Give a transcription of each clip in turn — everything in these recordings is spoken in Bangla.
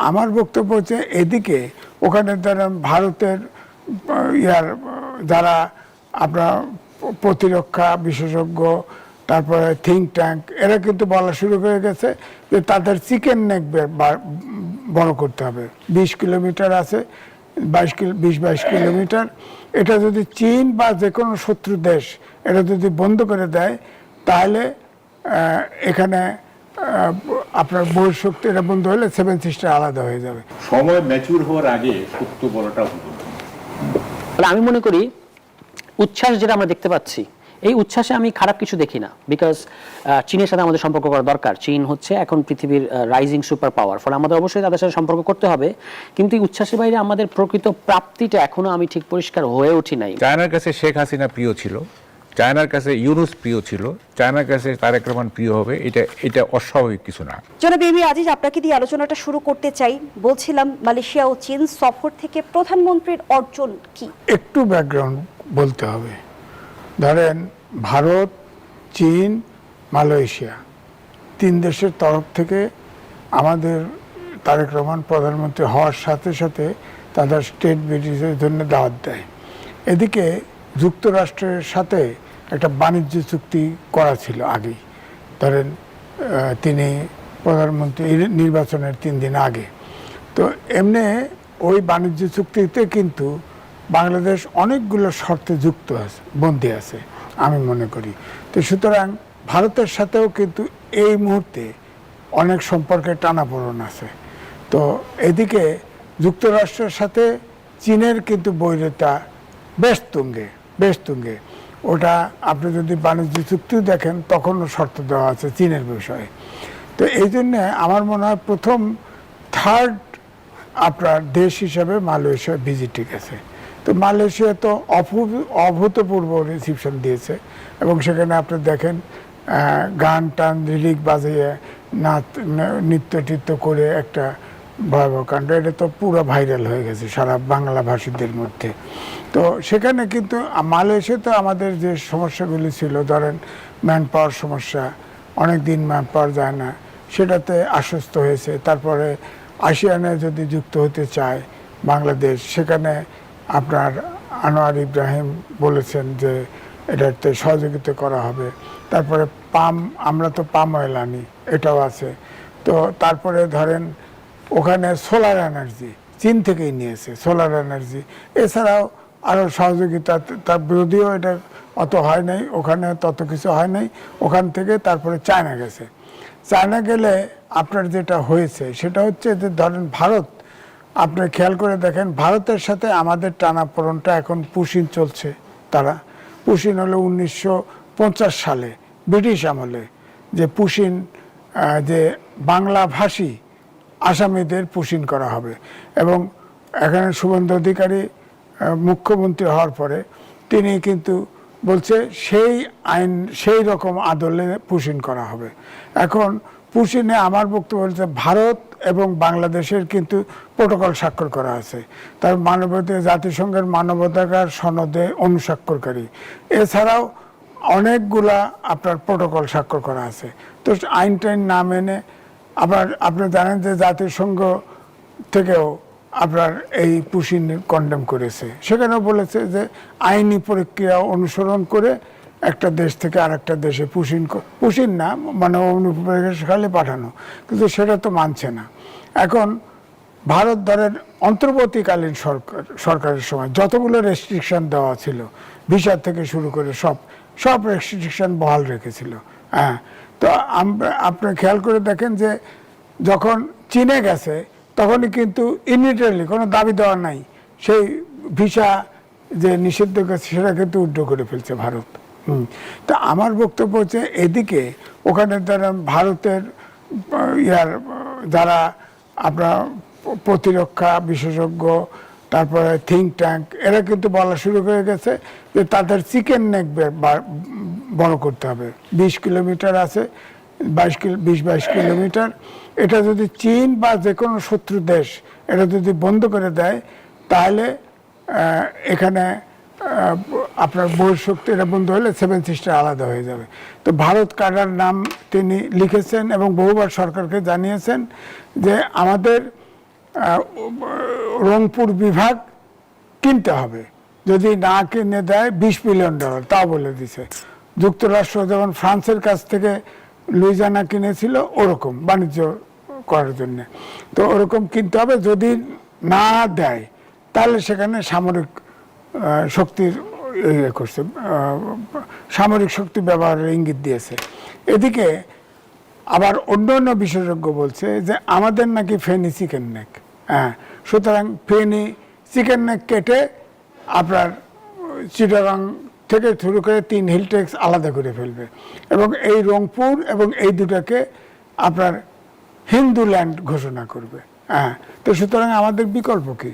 আমার বক্তব্য হচ্ছে এদিকে ওখানে ধরেন ভারতের যারা আপনার প্রতিরক্ষা বিশেষজ্ঞ, তারপরে থিঙ্ক ট্যাঙ্ক, এরা কিন্তু বলা শুরু করে গেছে যে তাদের চিকেন নেক বড় করতে হবে। 20 কিলোমিটার আছে, 20-22 কিলোমিটার। এটা যদি চীন বা যে কোনো শত্রু দেশ এটা যদি বন্ধ করে দেয়, তাহলে এখানে আপনার বহিঃশক্তি এটা বন্ধ হলে সেভেন সিস্টার আলাদা হয়ে যাবে। সময় ম্যাচুর হওয়ার আগে সত্য বলাটা ভুল। আমি মনে করি উচ্ছ্বাস যেটা আমরা দেখতে পাচ্ছি, এই উচ্ছ্বাসে আমি খারাপ কিছু দেখি না। বিকজ চীনের সাথে আমাদের সম্পর্ক করা দরকার। চীন হচ্ছে এখন পৃথিবীর রাইজিং সুপার পাওয়ার, ফলে আমাদের অবশ্যই তাদের সাথে সম্পর্ক করতে হবে। কিন্তু এই উচ্ছ্বাসের বাইরে আমাদের প্রকৃত প্রাপ্তিটা এখনো আমি ঠিক পরিষ্কার হয়ে উঠি নাই। চায়নার কাছে শেখ হাসিনা প্রিয় ছিল, চায়নার কাছে ইউনুস প্রিয় ছিল, চায়নার কাছে তারেক রহমান প্রিয় হবে, এটা অস্বাভাবিক কিছু না। জনাব এবি আজিজ, আপনাকে দিয়ে আলোচনাটা শুরু করতে চাই। বলছিলাম মালয়েশিয়া ও চীন সফর থেকে প্রধানমন্ত্রীর অর্জন কি? একটু ব্যাকগ্রাউন্ড বলতে হবে। ধরেন ভারত, চীন, মালয়েশিয়া 3 দেশের তরফ থেকে আমাদের তারেক রহমান প্রধানমন্ত্রী হওয়ার সাথে সাথে তাদের স্টেট ভিজিটের জন্য দাওয়াত দেয়। এদিকে যুক্তরাষ্ট্রের সাথে একটা বাণিজ্য চুক্তি করা ছিল আগেই, ধরেন তিনি প্রধানমন্ত্রী নির্বাচনের 3 দিন আগে। তো এমনি ওই বাণিজ্য চুক্তিতে কিন্তু বাংলাদেশ অনেকগুলো শর্তে যুক্ত আছে, বন্দী আছে আমি মনে করি। তো সুতরাং ভারতের সাথেও কিন্তু এই মুহূর্তে অনেক সম্পর্কে টানাপোড়েন আছে। তো এদিকে যুক্তরাষ্ট্রের সাথে চীনের কিন্তু বৈরিতা বেশ তুঙ্গে। ওটা আপনি যদি বাণিজ্য চুক্তিও দেখেন তখনও শর্ত দেওয়া আছে চীনের বিষয়ে। তো এই জন্যে আমার মনে হয় প্রথম থার্ড আপনার দেশ হিসাবে মালয়েশিয়া ভিজিটে গেছে। তো মালয়েশিয়া তো অভূতপূর্ব রিসিপশন দিয়েছে, এবং সেখানে আপনি দেখেন গান টান রিলিক বাজিয়ে নৃত্য টিত্য করে একটা ভয়াবহ কাণ্ড, এটা তো পুরো ভাইরাল হয়ে গেছে সারা বাংলা ভাষীদের মধ্যে। তো সেখানে কিন্তু মালয়েশিয়াতে আমাদের যে সমস্যাগুলি ছিল, ধরেন ম্যান পাওয়ার সমস্যা, অনেক দিন ম্যান পাওয়ার যায় না, সেটাতে আশ্বস্ত হয়েছে। তারপরে আসিয়ানে যদি যুক্ত হতে চায় বাংলাদেশ, সেখানে আপনার আনোয়ার ইব্রাহিম বলেছেন যে এটাতে সহযোগিতা করা হবে। তারপরে আমরা তো পাম অয়েল আনি, এটাও আছে। তো তারপরে ধরেন ওখানে সোলার এনার্জি চীন থেকেই নিয়েছে, সোলার এনার্জি। এছাড়াও আরও সহযোগিতা, তার যদিও এটা অত হয় নাই, ওখানে তত কিছু হয় নাই। ওখান থেকে তারপরে চায়না গেছে। চায়না গেলে আপনার যেটা হয়েছে সেটা হচ্ছে যে ধরেন ভারত, আপনি খেয়াল করে দেখেন ভারতের সাথে আমাদের টানাপোড়েনটা এখন পুশিন চলছে। তারা পুশিন হলো 1950 সালে ব্রিটিশ আমলে, যে পুশিন যে বাংলাভাষী আসামিদের পুশিন করা হবে। এবং এখানে শুভেন্দু অধিকারী মুখ্যমন্ত্রী হওয়ার পরে তিনি কিন্তু বলছে সেই আইন সেই রকম আদলে পুশিন করা হবে। এখন পুশিনে আমার বক্তব্য বলছে ভারত এবং বাংলাদেশের কিন্তু প্রোটোকল স্বাক্ষর করা আছে, তার জাতিসংঘের মানবাধিকার সনদে অনুস্বাক্ষরকারী। এছাড়াও অনেকগুলা আপনার প্রোটোকল স্বাক্ষর করা আছে। তো আইন টাইন না মেনে আবার আপনি জানেন যে জাতিসংঘ থেকেও আপনার এই পুশিন কন্ডেম করেছে। সেখানেও বলেছে যে আইনি প্রক্রিয়া অনুসরণ করে একটা দেশ থেকে আরেকটা দেশে পুশিন না মানে অনুপ্রবেশকালে পাঠানো, কিন্তু সেটা তো মানছে না। এখন ভারত ধরেন অন্তর্বর্তীকালীন সরকারের সময় যতগুলো রেস্ট্রিকশন দেওয়া ছিল, ভিসা থেকে শুরু করে সব রেস্ট্রিকশন বহাল রেখেছিল। হ্যাঁ, তো আপনি খেয়াল করে দেখেন যে যখন চীনে গেছে তখনই কিন্তু ইমিডিয়েটলি কোনো দাবি দেওয়া নাই, সেই ভিসা যে নিষিদ্ধ করেছে সেটা কিন্তু উড্র করে ফেলছে ভারত। তা আমার বক্তব্য হচ্ছে এদিকে ওখানে ধরেন ভারতের যারা আপনার প্রতিরক্ষা বিশেষজ্ঞ, তারপরে থিঙ্ক ট্যাঙ্ক, এরা কিন্তু বলা শুরু করে গেছে যে তাদের চিকেন নেক বড় করতে হবে। 20 কিলোমিটার আছে, 20-22 কিলোমিটার। এটা যদি চীন বা যে কোনো শত্রু দেশ এটা যদি বন্ধ করে দেয়, তাহলে এখানে আপনার বহিঃশক্তি এটা বন্ধ হলে সেভেন সিস্টার আলাদা হয়ে যাবে। তো ভারত কাটার নাম তিনি লিখেছেন এবং বহুবার সরকারকে জানিয়েছেন যে আমাদের রংপুর বিভাগ কিনতে হবে, যদি না কিনে দেয় $20 বিলিয়ন, তাও বলে দিছে। যুক্তরাষ্ট্র যেমন ফ্রান্সের কাছ থেকে লুইজিয়ানা কিনেছিল ওরকম বাণিজ্য করার জন্য, তো ওরকম কিনতে হবে। যদি না দেয় তাহলে সেখানে সামরিক শক্তির ইয়ে করছে, সামরিক শক্তি ব্যবহারের ইঙ্গিত দিয়েছে। এদিকে আবার অন্য অন্য বিশেষজ্ঞ বলছে যে আমাদের নাকি ফেনি চিকেন নেক, হ্যাঁ, সুতরাং ফেনি চিকেন নেক কেটে আপনার চিটাগাং থেকে শুরু করে 3 হিলটেক্স আলাদা করে ফেলবে, এবং এই রংপুর এবং এই দুটাকে আপনার হিন্দু ল্যান্ড ঘোষণা করবে। হ্যাঁ, তো সুতরাং আমাদের বিকল্প কি?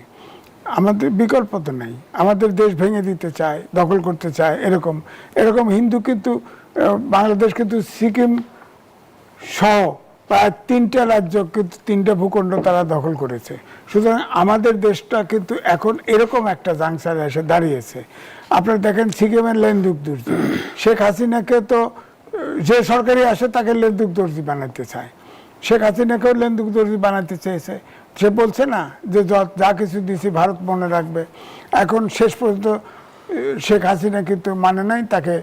আমাদের বিকল্প তো নাই। আমাদের দেশ ভেঙে দিতে চায়, দখল করতে চায়, এরকম এরকম হিন্দু কিন্তু বাংলাদেশ কিন্তু সিকিম সহ প্রায় 3টা রাজ্য কিন্তু 3টা ভূখণ্ড তারা দখল করেছে। সুতরাং আমাদের দেশটা কিন্তু এখন এরকম একটা জাংশনে এসে দাঁড়িয়েছে। আপনারা দেখেন সিকিমের লেনদুক দর্জি, শেখ হাসিনাকে তো যে সরকারি আসে তাকে লেনদুক দর্জি বানাতে চায়, শেখ হাসিনাকেও লেনদুক দর্জি বানাতে চেয়েছে। সে বলছে না যে যা কিছু দিছি ভারত মনে রাখবে। এখন শেষ পর্যন্ত শেখ হাসিনা কিন্তু মানে নাই, তাকে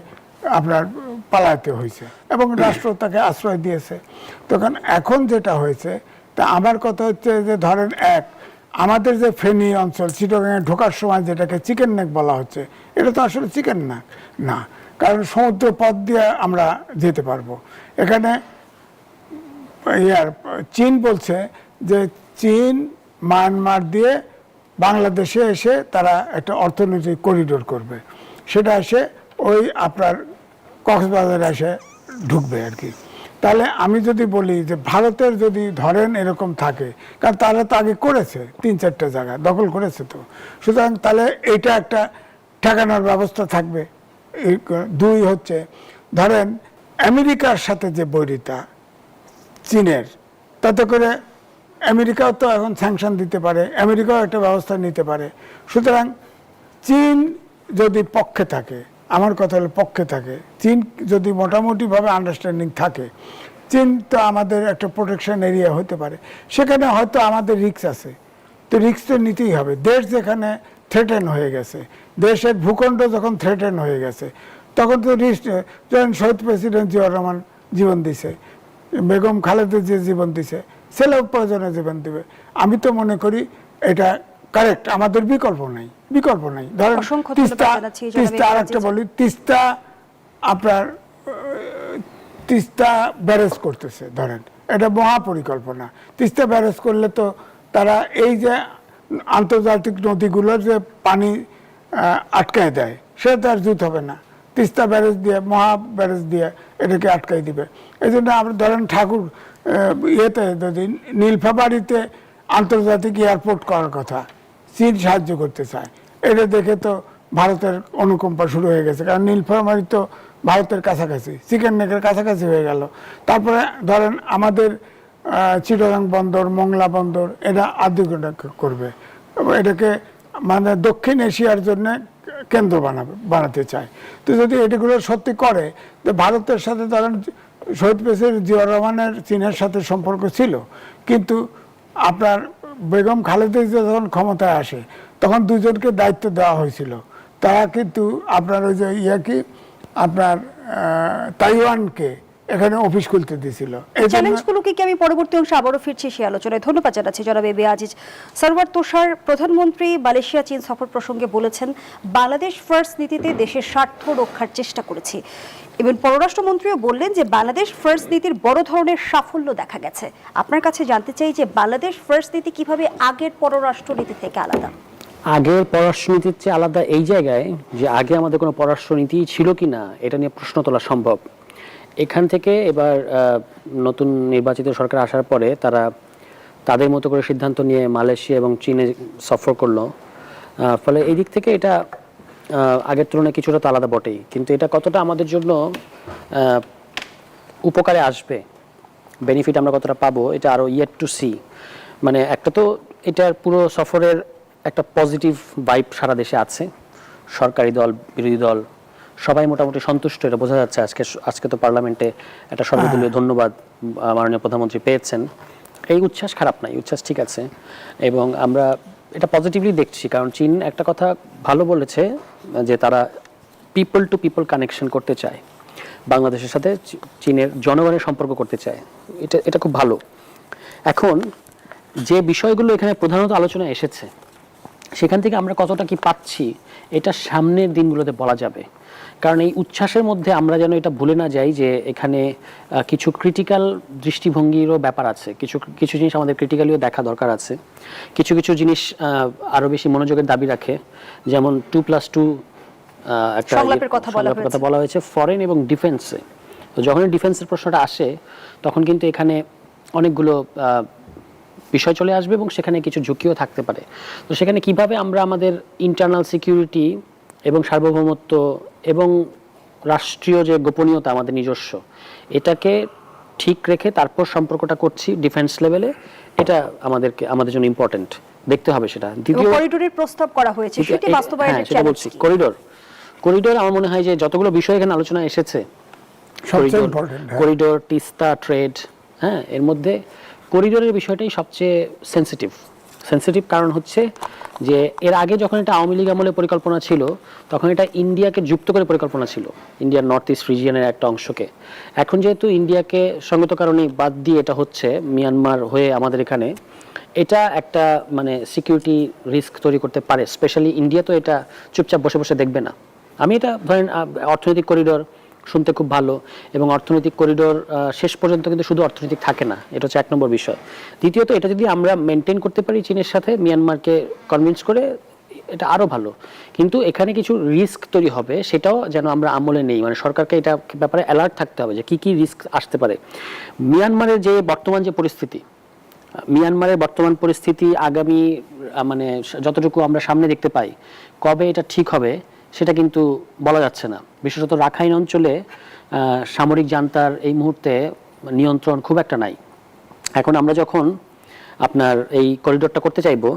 আপনার পালাতে হয়েছে এবং রাষ্ট্র তাকে আশ্রয় দিয়েছে। তখন এখন যেটা হয়েছে, তা আমার কথা হচ্ছে যে ধরেন আমাদের যে ফেনী অঞ্চল চিটাগাংয়ে ঢোকার সময় যেটাকে চিকেন নেক বলা হচ্ছে, এটা তো আসলে চিকেন নেক না, কারণ সমুদ্র পথ দিয়ে আমরা যেতে পারবো। এখানে চীন বলছে যে চীন মায়ানমার দিয়ে বাংলাদেশে এসে তারা একটা অর্থনৈতিক করিডোর করবে, সেটা এসে ওই আপনার কক্সবাজারে এসে ঢুকবে আর কি। তাহলে আমি যদি বলি যে ভারতের যদি ধরেন এরকম থাকে, কারণ তারা তো আগে করেছে 3-4টা জায়গা দখল করেছে, তো সুতরাং তাহলে এটা একটা ঠেকানোর ব্যবস্থা থাকবে। 2 হচ্ছে ধরেন আমেরিকার সাথে যে বৈরিতা চীনের, তাতে করে আমেরিকাও তো এখন স্যাংশন দিতে পারে, আমেরিকাও একটা ব্যবস্থা নিতে পারে। সুতরাং চীন যদি পক্ষে থাকে, আমার কথা হলো পক্ষে থাকে, চীন যদি মোটামুটিভাবে আন্ডারস্ট্যান্ডিং থাকে, চীন তো আমাদের একটা প্রোটেকশন এরিয়া হতে পারে। সেখানে হয়তো আমাদের রিস্ক আছে, তো রিস্ক তো নিতেই হবে। দেশ যেখানে থ্রেটেন হয়ে গেছে, দেশের ভূখণ্ড যখন থ্রেটেন হয়ে গেছে, তখন তো রিস্ক। যখন শহীদ প্রেসিডেন্ট জিয়াউর রহমান জীবন দিছে, বেগম খালেদা জিয়া জীবন দিছে, ছেলেও প্রয়োজনে জীবন দিবে। আমি তো মনে করি এটা কারেক্ট, আমাদের বিকল্প নাই, বিকল্প নাই। ধরেন তিস্তা আর একটা বলি, তিস্তা আপনার তিস্তা ব্যারেজ করতেছে, ধরেন এটা মহাপরিকল্পনা। তিস্তা ব্যারেজ করলে তো তারা এই যে আন্তর্জাতিক নদীগুলোর যে পানি আটকায় দেয়, সেটা তো আর জুত হবে না। তিস্তা ব্যারেজ দিয়ে, মহা ব্যারেজ দিয়ে এটাকে আটকাই দিবে। এই জন্য আমরা ধরেন ঠাকুর ইয়েতে যদি নীলফামারীতে আন্তর্জাতিক এয়ারপোর্ট করার কথা, চীন সাহায্য করতে চায়, এটা দেখে তো ভারতের অনুকম্পা শুরু হয়ে গেছে, কারণ নীলফামারী তো ভারতের কাছাকাছি, চিকেন নেকের কাছাকাছি হয়ে গেল। তারপরে ধরেন আমাদের চিটাগাং বন্দর, মংলা বন্দর, এটা আধিগ্য করবে, এটাকে মানে দক্ষিণ এশিয়ার জন্য কেন্দ্র বানাতে চায়। তো যদি এটাগুলো সত্যি করে, তো ভারতের সাথে ধরেন শহীদ প্রেসিডেন্ট জিয়াউর রহমানের চীনের সাথে সম্পর্ক ছিল, কিন্তু আপনার বেগম খালেদা জিয়া যখন ক্ষমতায় আসে, তখন দুজনকে দায়িত্ব দেওয়া হয়েছিল। তারা কিন্তু আপনার ওই যে আপনার তাইওয়ানকে এখানে অফিস খুলতে দিয়েছিল। এই চ্যালেঞ্জগুলোকে কি আমি পরবর্তী অংশে আবারও ফিরছি সেই আলোচনায়। ধন্যবাদ জানাচ্ছি জনাব এ বি আজিজ। সরওয়ার তুষার, প্রধানমন্ত্রী মালয়েশিয়া চীন সফর প্রসঙ্গে বলেছেন, বাংলাদেশ ফার্স্ট নীতিতে দেশের স্বার্থ রক্ষার চেষ্টা করেছি। এবং পররাষ্ট্রমন্ত্রীও বললেন যে বাংলাদেশ ফার্স্ট নীতির বড় ধরনের সাফল্য দেখা গেছে। আপনার কাছে জানতে চাই যে বাংলাদেশ ফার্স্ট নীতি কিভাবে আগের পররাষ্ট্রনীতি থেকে আলাদা? আগের পররাষ্ট্রনীতির চেয়ে আলাদা এই জায়গায় যে আগে আমাদের কোনো পররাষ্ট্রনীতি ছিল কি না এটা নিয়ে প্রশ্ন তোলা সম্ভব। এখান থেকে এবার নতুন নির্বাচিত সরকার আসার পরে তারা তাদের মতো করে সিদ্ধান্ত নিয়ে মালয়েশিয়া এবং চীনে সফর করলো, ফলে এই দিক থেকে এটা আগের তুলনায় কিছুটা তো আলাদা বটেই, কিন্তু এটা কতটা আমাদের জন্য উপকারে আসবে, বেনিফিট আমরা কতটা পাবো, এটা আরও ইয়েট টু সি। মানে একটা তো এটার পুরো সফরের একটা পজিটিভ ভাইব সারা দেশে আছে, সরকারি দল বিরোধী দল সবাই মোটামুটি সন্তুষ্ট, এটা বোঝা যাচ্ছে। আজকে তো পার্লামেন্টে একটা সর্বদলীয় ধন্যবাদ মাননীয় প্রধানমন্ত্রী পেয়েছেন, এই উচ্ছ্বাস খারাপ না, এই উচ্ছ্বাস ঠিক আছে এবং আমরা এটা পজিটিভলি দেখছি, কারণ চীন একটা কথা ভালো বলেছে যে তারা পিপল টু পিপল কানেকশন করতে চায়, বাংলাদেশের সাথে চীনের জনগণের সম্পর্ক করতে চায়, এটা খুব ভালো। এখন যে বিষয়গুলো এখানে প্রধানত আলোচনায় এসেছে সেখান থেকে আমরা কতটা কি পাচ্ছি এটা সামনের দিনগুলোতে বলা যাবে, কারণ এই উচ্ছ্বাসের মধ্যে আমরা যেন এটা ভুলে না যাই যে এখানে কিছু ক্রিটিক্যাল দৃষ্টিভঙ্গিরও ব্যাপার আছে, কিছু কিছু জিনিস আমাদের ক্রিটিক্যালিও দেখা দরকার আছে, কিছু কিছু জিনিস আরও বেশি মনোযোগের দাবি রাখে, যেমন 2+2 একটা সংলাপের কথা বলা হয়েছে ফরেন এবং ডিফেন্সে। তো যখন ডিফেন্সের প্রশ্নটা আসে তখন কিন্তু এখানে অনেকগুলো বিষয় চলে আসবে এবং সেখানে কিছু ঝুঁকিও থাকতে পারে। তো সেখানে কিভাবে আমরা আমাদের ইন্টারনাল সিকিউরিটি এবং সার্বভৌমত্ব এবং রাষ্ট্রীয় যে গোপনীয়তা আমাদের নিজস্ব, এটাকে ঠিক রেখে তারপর সম্পর্কটা করছি ডিফেন্স লেভেলে, এটা আমাদের জন্য ইম্পর্টেন্ট, দেখতে হবে সেটা। দ্বিতীয় করিডোরের প্রস্তাব করা হয়েছে, সেটি বাস্তবায়নের সেটা বলছি। করিডোর আমার মনে হয় যে যতগুলো বিষয় এখানে আলোচনা এসেছে, সবচেয়ে ইম্পর্টেন্ট করিডোর, তিস্তা, ট্রেড, হ্যাঁ, এর মধ্যে করিডোরের বিষয়টাই সবচেয়ে সেন্সিটিভ কারণ হচ্ছে যে এর আগে যখন এটা আওয়ামী লীগ আমলে পরিকল্পনা ছিল তখন এটা ইন্ডিয়াকে যুক্ত করে পরিকল্পনা ছিল, ইন্ডিয়ার নর্থ ইস্ট রিজিয়নের একটা অংশকে। এখন যেহেতু ইন্ডিয়াকে সঙ্গত কারণে বাদ দিয়ে এটা হচ্ছে মিয়ানমার হয়ে আমাদের এখানে, এটা একটা মানে সিকিউরিটি রিস্ক তৈরি করতে পারে। স্পেশালি ইন্ডিয়া তো এটা চুপচাপ বসে বসে দেখবে না। আমি এটা ধরেন অর্থনৈতিক করিডোর শুনতে খুব ভালো, এবং অর্থনৈতিক করিডোর শেষ পর্যন্ত কিন্তু শুধু অর্থনৈতিক থাকে না, এটা হচ্ছে 1 নম্বর বিষয়। দ্বিতীয়ত, এটা যদি আমরা মেনটেন করতে পারি চীনের সাথে, মিয়ানমারকে কনভিন্স করে, এটা আরও ভালো। কিন্তু এখানে কিছু রিস্ক তৈরি হবে, সেটাও যেন আমরা আমলে নেই, মানে সরকারকে এটা ব্যাপারে অ্যালার্ট থাকতে হবে যে কী রিস্ক আসতে পারে। মিয়ানমারের যে বর্তমান যে পরিস্থিতি, আগামী মানে যতটুকু আমরা সামনে দেখতে পাই, কবে এটা ঠিক হবে সেটা কিন্তু বলা যাচ্ছে না। বিশেষত রাখাইন অঞ্চলে সামরিক জান্তার এই মুহূর্তে নিয়ন্ত্রণ খুব একটা নাই। এখন আমরা যখন আপনার এই করিডোরটা করতে চাইবো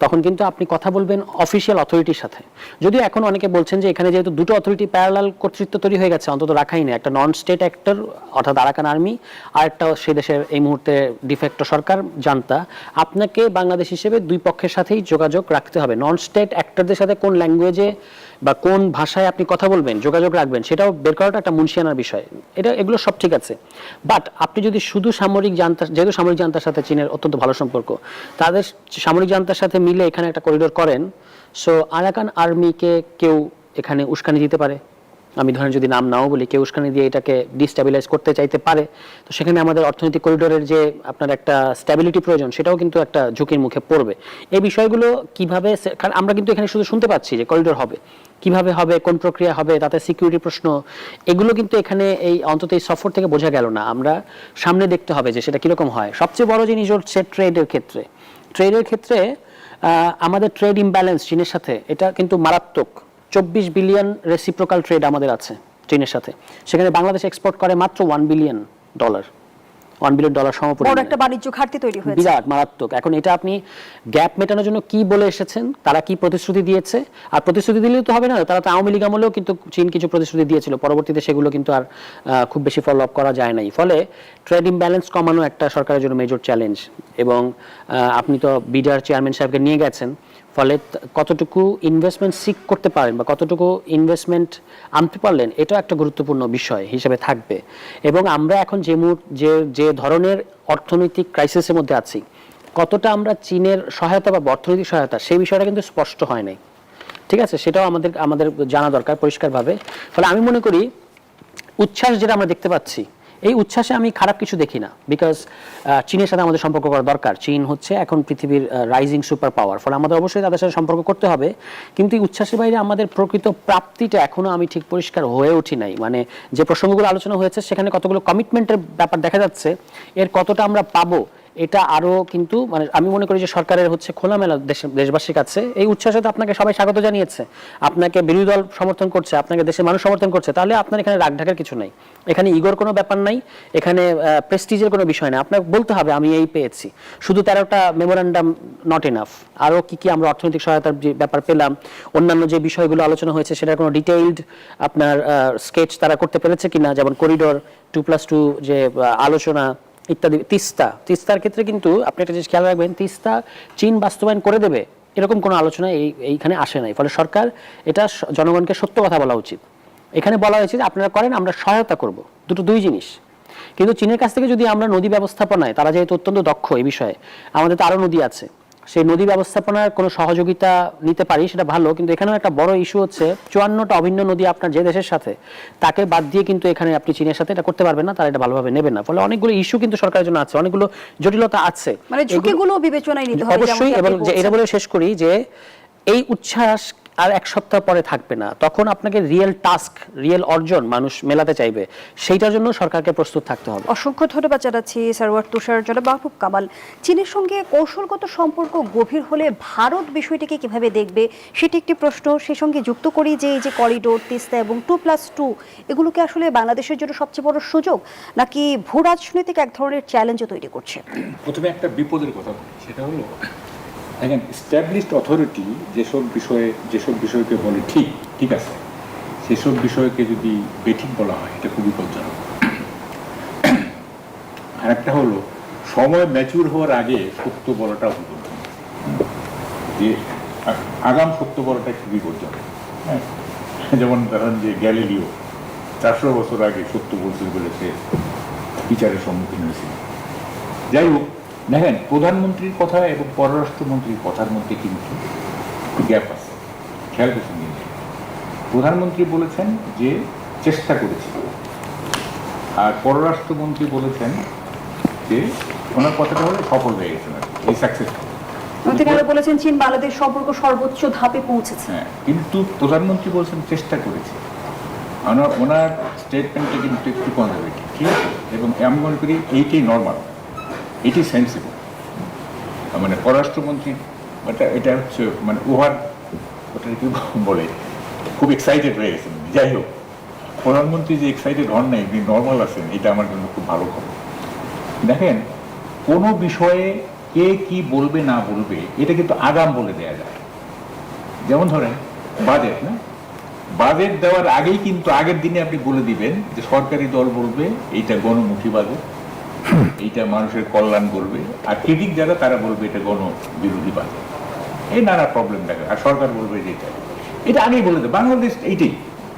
তখন কিন্তু আপনি কথা বলবেন অফিসিয়াল অথরিটির সাথে। যদিও এখন অনেকে বলছেন যে এখানে যেহেতু দুটো অথরিটি প্যারালাল কর্তৃত্ব তৈরি হয়ে গেছে, অন্তত রাখাইনে একটা নন স্টেট অ্যাক্টর অর্থাৎ আরাকান আর্মি, আর একটা সে দেশের এই মুহূর্তে ডিফেক্টো সরকার জান্তা, আপনাকে বাংলাদেশ হিসেবে দুই পক্ষের সাথেই যোগাযোগ রাখতে হবে। নন স্টেট অ্যাক্টরদের সাথে কোন ল্যাঙ্গুয়েজে বা কোন ভাষায় আপনি কথা বলবেন, যোগাযোগ রাখবেন, সেটাও বের করাটা একটা মুনশিয়ানার বিষয়। এগুলো সব ঠিক আছে, বাট আপনি যদি শুধু সামরিক জান্তা, যেহেতু সামরিক জান্তার সাথে চীনের অত্যন্ত ভালো সম্পর্ক, তাদের সামরিক জান্তার সাথে মিলে এখানে একটা করিডোর করেন, সো আরাকান আর্মিকে কেউ এখানে উস্কানি দিতে পারে। আমি ধরেন যদি নাম নাও বলি, কেউ উস্কানি দিয়ে এটাকে ডিস্টেবিলাইজ করতে চাইতে পারে। তো সেখানে আমাদের অর্থনৈতিক করিডোরের যে আপনার একটা স্ট্যাবিলিটি প্রয়োজন, সেটাও কিন্তু একটা ঝুঁকির মুখে পড়বে। এই বিষয়গুলো কিভাবে, কারণ আমরা কিন্তু এখানে শুধু শুনতে পাচ্ছি যে করিডোর হবে, কিভাবে হবে, কোন প্রক্রিয়া হবে, তাতে সিকিউরিটি প্রশ্ন, এগুলো কিন্তু এখানে এই অন্তত এই সফর থেকে বোঝা গেল না। আমরা সামনে দেখতে হবে যে সেটা কিরকম হয়। সবচেয়ে বড় জিনিস হচ্ছে ট্রেডের ক্ষেত্রে আমাদের ট্রেড ইমব্যালেন্স চীনের সাথে, এটা কিন্তু মারাত্মক। 24 বিলিয়ন রেসিপ্রোকাল ট্রেড আমাদের আছে চীনের সাথে, সেখানে বাংলাদেশ এক্সপোর্ট করে মাত্র $1 বিলিয়ন, $1 বিলিয়ন সমপরিমাণ, বড় একটা বাণিজ্য ঘাটতি তৈরি হয়েছে, বিরাট মারাত্মক। এখন এটা আপনি গ্যাপ মেটানোর জন্য কি বলে এসেছেন, তারা কি প্রতিশ্রুতি দিয়েছে? আর প্রতিশ্রুতি দিলেও তো হবে না, তারা তো আওয়ামী লীগ আমলেও কিন্তু চীন কিছু প্রতিশ্রুতি দিয়েছিল, পরবর্তীতে সেগুলো কিন্তু আর খুব বেশি ফলো আপ করা যায় নাই। ফলে ট্রেড ইমব্যালেন্স কমানো একটা সরকারের জন্য মেজর চ্যালেঞ্জ। এবং আপনি তো বিডার চেয়ারম্যান সাহেবকে নিয়ে গেছেন, ফলে কতটুকু ইনভেস্টমেন্ট সিক করতে পারেন বা কতটুকু ইনভেস্টমেন্ট আনতে পারলেন, এটা একটা গুরুত্বপূর্ণ বিষয় হিসেবে থাকবে। এবং আমরা এখন যে ধরনের অর্থনৈতিক ক্রাইসিসের মধ্যে আছি, কতটা আমরা চীনের সহায়তা বা অর্থনৈতিক সহায়তা, সেই বিষয়টা কিন্তু স্পষ্ট হয় নাই, ঠিক আছে? সেটাও আমাদের জানা দরকার পরিষ্কারভাবে। ফলে আমি মনে করি উচ্ছ্বাস যেটা আমরা দেখতে পাচ্ছি, এই উচ্ছ্বাসে আমি খারাপ কিছু দেখি না, বিকজ চীনের সাথে আমাদের সম্পর্ক করা দরকার। চীন হচ্ছে এখন পৃথিবীর রাইজিং সুপার পাওয়ার, ফলে আমাদের অবশ্যই তাদের সাথে সম্পর্ক করতে হবে। কিন্তু এই উচ্ছ্বাসের বাইরে আমাদের প্রকৃত প্রাপ্তিটা এখনো আমি ঠিক পরিষ্কার হয়ে উঠি নাই। মানে যে প্রসঙ্গগুলো আলোচনা হয়েছে সেখানে কতগুলো কমিটমেন্টের ব্যাপার দেখা যাচ্ছে, এর কতটা আমরা পাবো এটা আরও কিন্তু মানে আমি মনে করি যে সরকারের হচ্ছে খোলামেলা দেশবাসীর কাছে এই উচ্ছ্বাসে তো আপনাকে সবাই স্বাগত জানিয়েছে, আপনাকে বিরোধী দল সমর্থন করছে, আপনাকে দেশের মানুষ সমর্থন করছে, তাহলে আপনার এখানে রাগ ঢাকার কিছু নাই, এখানে ইগোর কোনো ব্যাপার নাই, এখানে প্রেস্টিজের কোনো বিষয় না। আপনাকে বলতে হবে আমি এই পেয়েছি, শুধু 13টা মেমোরান্ডাম নট এনাফ, আরও কি আমরা অর্থনৈতিক সহায়তার যে ব্যাপার পেলাম, অন্যান্য যে বিষয়গুলো আলোচনা হয়েছে সেটার কোনো ডিটেইলড আপনার স্কেচ তারা করতে পেরেছে কিনা, যেমন করিডোর, 2+2 যে আলোচনা, ইত্যাদি। তিস্তার ক্ষেত্রে কিন্তু আপনি একটা জিনিস খেয়াল রাখবেন, তিস্তা চীন বাস্তবায়ন করে দেবে এরকম কোনো আলোচনা এইখানে আসে নাই। ফলে সরকার এটা জনগণকে সত্য কথা বলা উচিত। এখানে বলা হয়েছে যে আপনারা করেন, আমরা সহায়তা করব, দুই জিনিস। কিন্তু চীনের কাছ থেকে যদি আমরা নদী ব্যবস্থাপনায়, তারা যেহেতু অত্যন্ত দক্ষ এই বিষয়ে, আমাদের তো আরও নদী আছে, সেই নদী ব্যবস্থাপনার কোনো সহযোগিতা নিতে পারি সেটা ভালো। কিন্তু এখানেও একটা বড় ইস্যু হচ্ছে 54টা অভিন্ন নদী আপনার যে দেশের সাথে, তাকে বাদ দিয়ে কিন্তু এখানে আপনি চীনের সাথে এটা করতে পারবেন না, তারা এটা ভালোভাবে নেবে না। ফলে অনেকগুলো ইস্যু কিন্তু সরকারের জন্য আছে, অনেকগুলো জটিলতা আছে, মানে ঝুঁকিগুলো বিবেচনায় নিতে হবে অবশ্যই। এবং এটা বলে শেষ করি যে এই উচ্ছ্বাস আর এক সপ্তাহ পরে থাকবে না, তখন আপনাকে রিয়েল টাস্ক, রিয়েল অর্জন মানুষ মেলাতে চাইবে, সেইটার জন্য সরকারকে প্রস্তুত থাকতে হবে। অসংখ্য ধন্যবাদ জানাচ্ছি সরওয়ার তুষার। জনাব মাহবুব কামাল, চীনের সঙ্গে কৌশলগত সম্পর্ক গভীর হলে ভারত বিষয়টিকে কিভাবে দেখবে সেটি একটি প্রশ্ন। সেই সঙ্গে যুক্ত করি যে এই যে করিডোর, তিস্তা এবং 2+2 এগুলোকে আসলে বাংলাদেশের জন্য সবচেয়ে বড় সুযোগ, নাকি ভূ রাজনৈতিক এক ধরনের চ্যালেঞ্জও তৈরি করছে? প্রথমে একটা বিপদের কথা বলি, সেটা হলো দেখেন এস্টাবলিশড অথরিটি যেসব বিষয়কে বলে ঠিক আছে, সেসব বিষয়কে যদি বেঠিক বলা হয় এটা খুবই বিপজ্জনক। আর একটা হলো সময় ম্যাচিউর হওয়ার আগে সত্য বলাটা বিপজ্জনক, যে আগাম সত্য বলাটা খুব বিপজ্জনক। হ্যাঁ, যেমন ধরেন যে গ্যালিলিও 400 বছর আগে সত্য বলতে বলে সে বিচারের সম্মুখীন হয়েছিল। যাই হোক, দেখেন প্রধানমন্ত্রীর কথা এবং পররাষ্ট্রমন্ত্রীর কথার মধ্যে কিন্তু গ্যাপ আছে, খেয়াল করছেন। প্রধানমন্ত্রী বলেছেন যে চেষ্টা করেছি, আর পররাষ্ট্রমন্ত্রী বলেছেন যে ওনার কথাটা হলে সফল হয়ে গেছেন, এই সাকসেসফুল। বলেছেন চীন বাংলাদেশ সম্পর্ক সর্বোচ্চ ধাপে পৌঁছেছে। হ্যাঁ, কিন্তু প্রধানমন্ত্রী বলছেন চেষ্টা করেছি, ওনার স্টেটমেন্টটা কিন্তু একটু কনজারভেটিভ, ঠিক আছে? এবং আমি মনে করি এইটাই নর্মাল, এটি সেন্সিবল। মানে পররাষ্ট্রমন্ত্রী এটা হচ্ছে মানে ওটা কি বলে খুব এক্সাইটেড হয়ে গেছেন। যাই হোক, প্রধানমন্ত্রী যে এক্সাইটেড হন নাই, তিনি নর্মাল আছেন, এটা আমার জন্য খুব ভালো খবর। দেখেন, কোনো বিষয়ে কে কি বলবে না বলবে এটা কিন্তু আগাম বলে দেয়া যায়। যেমন ধরেন বাজেট, না, বাজেট দেওয়ার আগেই কিন্তু আগের দিনে আপনি বলে দিবেন যে সরকারি দল বলবে এইটা গণমুখী বাজেট, এইটা মানুষের কল্যাণ করবে, আর ক্রিটিক যারা তারা বলবে এটা গণবিরোধী বাজেট। এই নানা প্রবলেম দেখা, আর সরকার বলবে যে এটা আগেই বলে দেবে। বাংলাদেশ এইটাই,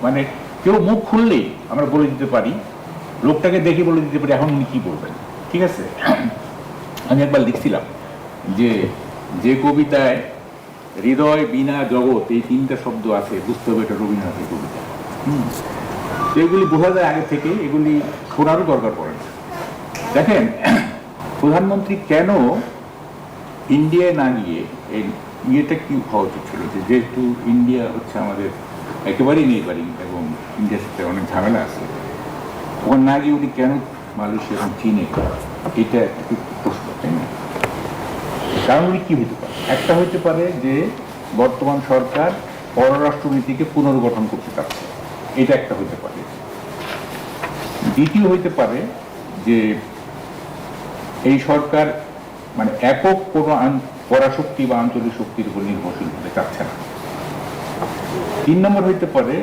মানে কেউ মুখ খুললেই আমরা বলে দিতে পারি, লোকটাকে দেখে বলে দিতে পারি এখন উনি কি বলবেন, ঠিক আছে? আমি একবার লিখছিলাম যে কবিতায় হৃদয়, বীণা, জগৎ এই 3টা শব্দ আছে, বুঝতে হবে এটা রবীন্দ্রনাথের কবিতা। তো এগুলি বোঝা যায় আগে থেকে, এগুলি শোনারও দরকার পড়ে না। দেখেন, প্রধানমন্ত্রী কেন ইন্ডিয়ায় না গিয়ে এই ইয়েটা কি হওয়া উচিত ছিল, যেহেতু ইন্ডিয়া হচ্ছে আমাদের একেবারেই নেইবারিং এবং ইন্ডিয়ার সাথে অনেক ঝামেলা আছে, ওখানে না গিয়ে উনি কেন মালয়েশিয়া এবং চীনে, এটা একটু প্রশ্ন, তাই না? কারণগুলি কি হতে পারে? একটা হতে পারে যে বর্তমান সরকার পররাষ্ট্রনীতিকে পুনর্গঠন করতে চাচ্ছে, এটা একটা হতে পারে। দ্বিতীয় হইতে পারে যে এই সরকার মানে একক কোনো পরাশক্তি বা আঞ্চলিক শক্তির উপর নির্ভরশীল হতে চাচ্ছে না। 3 নম্বর হইতে পারে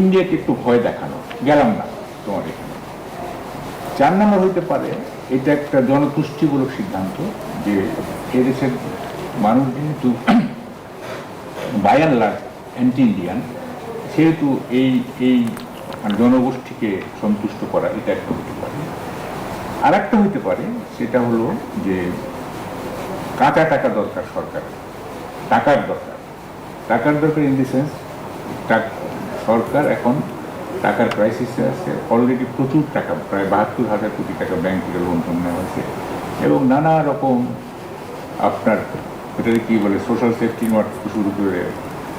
ইন্ডিয়াকে একটু ভয় দেখানো, গেলাম না তোমার এখানে। 4 নম্বর হইতে পারে এটা একটা জনতুষ্টিমূলক সিদ্ধান্ত, যে এদেশের মানুষ যেহেতু by and large anti Indian, সেহেতু এই জনগোষ্ঠীকে সন্তুষ্ট করা, এটা একটা হতে পারে। আর একটা হইতে পারে, সেটা হলো যে কাঁচা টাকা দরকার সরকারের, টাকার দরকার ইন দি সেন্স সরকার এখন টাকার ক্রাইসিসে আছে, অলরেডি প্রচুর টাকা, প্রায় 72,000 কোটি টাকা ব্যাংক থেকে লোন নেওয়া হয়েছে, এবং নানা রকম আপনার এটাকে কি বলে সোশ্যাল সেফটি নেট শুরু করে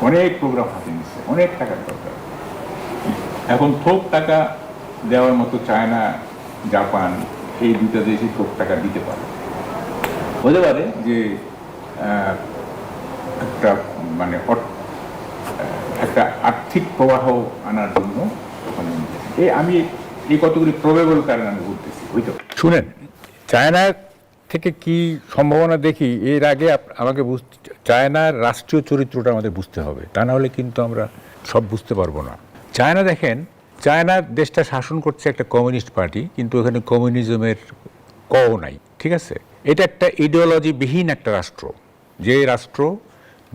অনেক প্রোগ্রাম হাতে নিচ্ছে, অনেক টাকার দরকার। এখন থোক টাকা দেওয়ার মতো চায়না, জাপান এই 2টা দেশই থোক টাকা দিতে পারে। হতে পারে যে একটা মানে একটা আর্থিক প্রবাহ আনার জন্য ওখানে আমি এই কতগুলি প্রবেবল কারণ আমি বলতেছি। শুনেন, চায়নার থেকে কি সম্ভাবনা দেখি এর আগে আমাকে চায়নার রাষ্ট্রীয় চরিত্রটা আমাদের বুঝতে হবে, তা না হলে কিন্তু আমরা সব বুঝতে পারবো না। চায়না দেখেন চায়না দেশটা শাসন করছে একটা কমিউনিস্ট পার্টি, কিন্তু এখানে কমিউনিজমের কও নাই, ঠিক আছে? এটা একটা ইডিওলজিবিহীন একটা রাষ্ট্র, যে রাষ্ট্র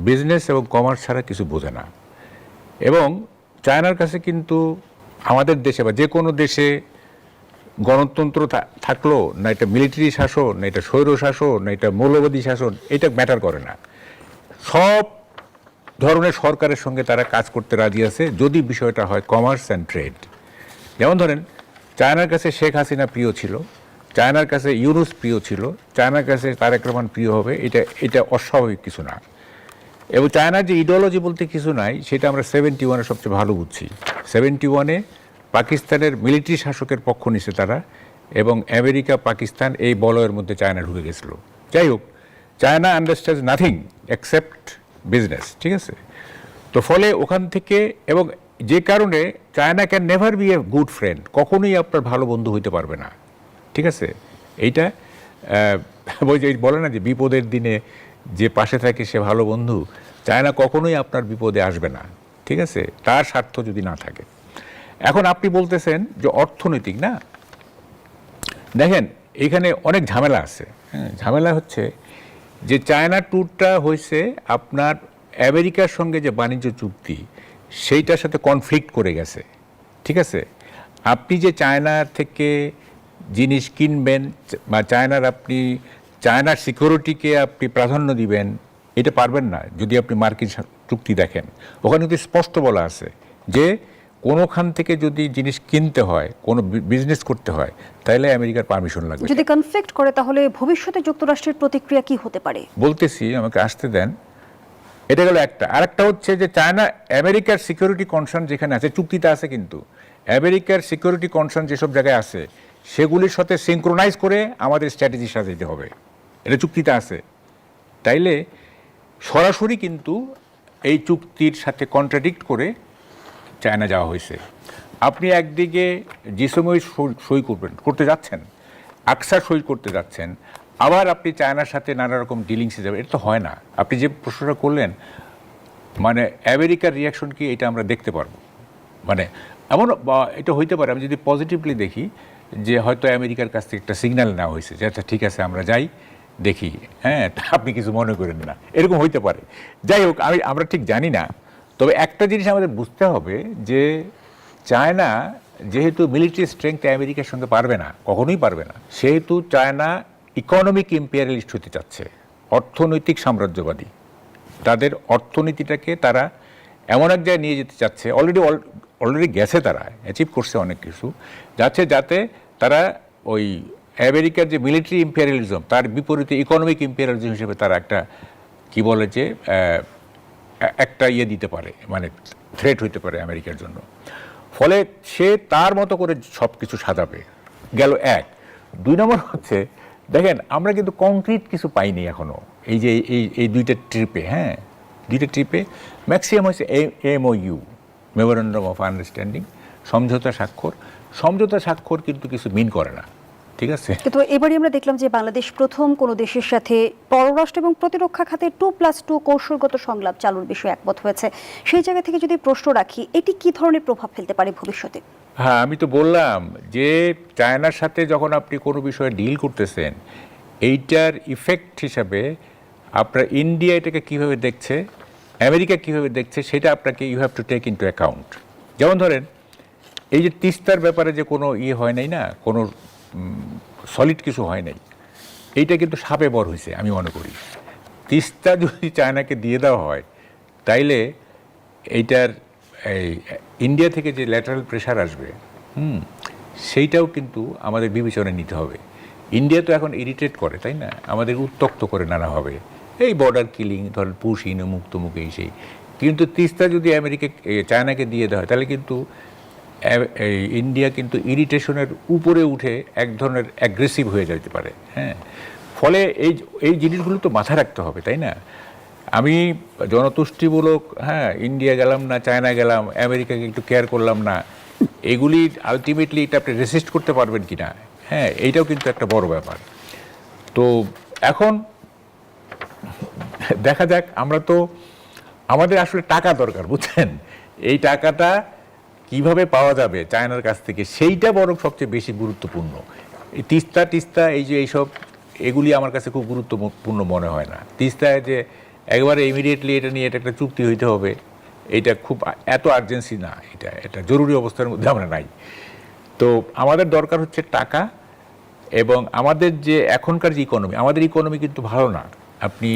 বিজনেস এবং কমার্স ছাড়া কিছু বোঝে না। এবং চায়নার কাছে কিন্তু আমাদের দেশে বা যে কোনো দেশে গণতন্ত্র থাকলো না, এটা মিলিটারি শাসন, না এটা স্বৈর শাসন, না এটা মৌলবাদী শাসন, এটা ম্যাটার করে না। সব ধরনের সরকারের সঙ্গে তারা কাজ করতে রাজি আছে যদি বিষয়টা হয় কমার্স অ্যান্ড ট্রেড। যেমন ধরেন, চায়নার কাছে শেখ হাসিনা প্রিয় ছিল, চায়নার কাছে ইউনুস প্রিয় ছিল, চায়নার কাছে তারেক রহমান প্রিয় হবে, এটা অস্বাভাবিক কিছু না। এবং চায়নার যে ইডিওলজি বলতে কিছু নাই, সেটা আমরা 71-এ সবচেয়ে ভালো বুঝছি। 71-এ পাকিস্তানের মিলিটারি শাসকের পক্ষ নিছে তারা, এবং আমেরিকা পাকিস্তান এই বলয়ের মধ্যে চায়না ঢুকে গেছিল। যাই হোক, China understands nothing except business, ঠিক আছে? তো ফলে ওখান থেকে, এবং যে কারণে China can never B a good friend, কখনোই আপনার ভালো বন্ধু হইতে পারবে না, ঠিক আছে? এইটা বলে না যে বিপদের দিনে যে পাশে থাকে সে ভালো বন্ধু, চায়না কখনোই আপনার বিপদে আসবে না, ঠিক আছে, তার স্বার্থ যদি না থাকে। এখন আপনি বলতেছেন যে অর্থনৈতিক না, দেখেন এখানে অনেক ঝামেলা আছে। হ্যাঁ, ঝামেলা হচ্ছে যে চায়না ট্যুরটা হয়েছে আপনার আমেরিকার সঙ্গে যে বাণিজ্য চুক্তি, সেইটার সাথে কনফ্লিক্ট করে গেছে, ঠিক আছে? আপনি যে চায়নার থেকে জিনিস কিনবেন বা চায়নার সিকিউরিটিকে আপনি প্রাধান্য দিবেন, এটা পারবেন না যদি আপনি মার্কিন চুক্তি দেখেন। ওখানে কিন্তু স্পষ্ট বলা আছে যে কোনোখান থেকে যদি জিনিস কিনতে হয়, কোনো বিজনেস করতে হয়, তাহলে আমেরিকার পারমিশন লাগবে। যদি কনফ্লিক্ট করে তাহলে ভবিষ্যতে যুক্তরাষ্ট্রের প্রতিক্রিয়া কি হতে পারে? বলতেছি, আমাকে আসতে দেন। এটা গেল একটা। আরেকটা হচ্ছে যে চায়না আমেরিকার সিকিউরিটি কনসার্ন যেখানে আছে, চুক্তিতে আছে, কিন্তু আমেরিকার সিকিউরিটি কনসার্ন যেসব জায়গায় আছে সেগুলির সাথে সিনক্রোনাইজ করে আমাদের স্ট্র্যাটেজি সাজাতে হবে, এটা চুক্তিতে আছে। তাইলে সরাসরি কিন্তু এই চুক্তির সাথে কন্ট্রাডিক্ট করে চায়না যাওয়া হয়েছে। আপনি একদিকে জিসময় সই করতে যাচ্ছেন, আকসা সই করতে যাচ্ছেন, আবার আপনি চায়নার সাথে নানা রকম ডিলিংসে যাবেন, এটা তো হয় না। আপনি যে প্রশ্নটা করলেন, মানে আমেরিকার রিয়াকশন কি, এটা আমরা দেখতে পারবো। মানে এমন এটা হইতে পারে, আমি যদি পজিটিভলি দেখি যে হয়তো আমেরিকার কাছ থেকে একটা সিগন্যাল নেওয়া হয়েছে যে আচ্ছা ঠিক আছে আমরা যাই, দেখি, হ্যাঁ আপনি কিছু মনে করেন না, এরকম হইতে পারে। যাই হোক, আমরা ঠিক জানি না। তবে একটা জিনিস আমাদের বুঝতে হবে যে চায়না যেহেতু মিলিটারি স্ট্রেংথ আমেরিকার সঙ্গে পারবে না, কখনোই পারবে না, সেহেতু চায়না ইকোনমিক ইম্পেরিয়ালিস্ট হতে চাচ্ছে, অর্থনৈতিক সাম্রাজ্যবাদী। তাদের অর্থনীতিটাকে তারা এমন এক জায়গায় নিয়ে যেতে চাচ্ছে, অলরেডি গেছে, তারা অ্যাচিভ করছে অনেক কিছু, যাতে তারা ওই আমেরিকার যে মিলিটারি ইম্পেরিয়ালিজম তার বিপরীতে ইকোনমিক ইম্পেরিয়ালিজম হিসেবে তারা একটা কি বলে যে একটা দিতে পারে, মানে থ্রেট হইতে পারে আমেরিকার জন্য। ফলে সে তার মতো করে সব কিছু সাজাবে, গেল এক। 2 নম্বর হচ্ছে, দেখেন আমরা কিন্তু কংক্রিট কিছু পাইনি এখনো এই যে এই দুইটা ট্রিপে। হ্যাঁ, দুইটা ট্রিপে ম্যাক্সিমাম হয়েছে MOU, মেমোরেন্ডাম অফ আন্ডারস্ট্যান্ডিং, সমঝোতা স্বাক্ষর কিন্তু কিছু মিন করে না, ঠিক আছে? কিন্তু এবারে আমরা দেখলাম যে বাংলাদেশ প্রথম কোনো দেশের সাথে পররাষ্ট্র এবং প্রতিরক্ষা খাতে 2+2 কৌশলগত সংলাপ চালুর বিষয়ে একমত হয়েছে। সেই জায়গা থেকে যদি প্রশ্ন রাখি, এটি কি ধরনের প্রভাব ফেলতে পারে ভবিষ্যতে? হ্যাঁ, আমি তো বললাম যে চায়নার সাথে যখন আপনি কোনো বিষয়ে ডিল করতেছেন, এইটার ইফেক্ট হিসাবে আপনার ইন্ডিয়া এটাকে কীভাবে দেখছে, আমেরিকা কীভাবে দেখছে, সেটা আপনাকে you have to take into account. যেমন ধরেন, এই যে তিস্তার ব্যাপারে যে কোনো হয় নাই না, কোনো সলিড কিছু হয় নাই, এইটা কিন্তু সাপে বর হয়েছে আমি মনে করি। তিস্তা যদি চায়নাকে দিয়ে দেওয়া হয়, তাইলে এইটার এই ইন্ডিয়া থেকে যে ল্যাটারাল প্রেশার আসবে, সেইটাও কিন্তু আমাদের বিবেচনায় নিতে হবে। ইন্ডিয়া তো এখন ইরিটেট করে, তাই না, আমাদের উত্তক্ত করে নানাভাবে, এই বর্ডার কিলিং, ধরেন পুশিন মুক্তমুখ এই সেই। কিন্তু তিস্তা যদি চায়নাকে দিয়ে দেওয়া হয়, তাহলে কিন্তু ইন্ডিয়া কিন্তু ইরিটেশনের উপরে উঠে এক ধরনের অ্যাগ্রেসিভ হয়ে যেতে পারে। হ্যাঁ, ফলে এই জিনিসগুলো তো মাথায় রাখতে হবে, তাই না? আমি জনতুষ্টিমূলক, হ্যাঁ, ইন্ডিয়া গেলাম না, চায়না গেলাম, আমেরিকাকে একটু কেয়ার করলাম না, এগুলি আলটিমেটলি এটা আপনি রেসিস্ট করতে পারবেন কি না, হ্যাঁ, এইটাও কিন্তু একটা বড় ব্যাপার। তো এখন দেখা যাক, আমাদের আসলে টাকা দরকার, বুঝছেন? এই টাকাটা কিভাবে পাওয়া যাবে চায়নার কাছ থেকে, সেইটা বরং সবচেয়ে বেশি গুরুত্বপূর্ণ। এই তিস্তা এই যে এইসব, এগুলি আমার কাছে খুব গুরুত্বপূর্ণ মনে হয় না। তিস্তায় যে একবারে ইমিডিয়েটলি এটা নিয়ে এটা একটা চুক্তি হইতে হবে, এটা খুব এত আর্জেন্সি না, এটা জরুরি অবস্থার মধ্যে আমরা নাই। তো আমাদের দরকার হচ্ছে টাকা, এবং আমাদের যে এখনকার যে ইকোনমি, আমাদের ইকোনমি কিন্তু ভালো না। আপনি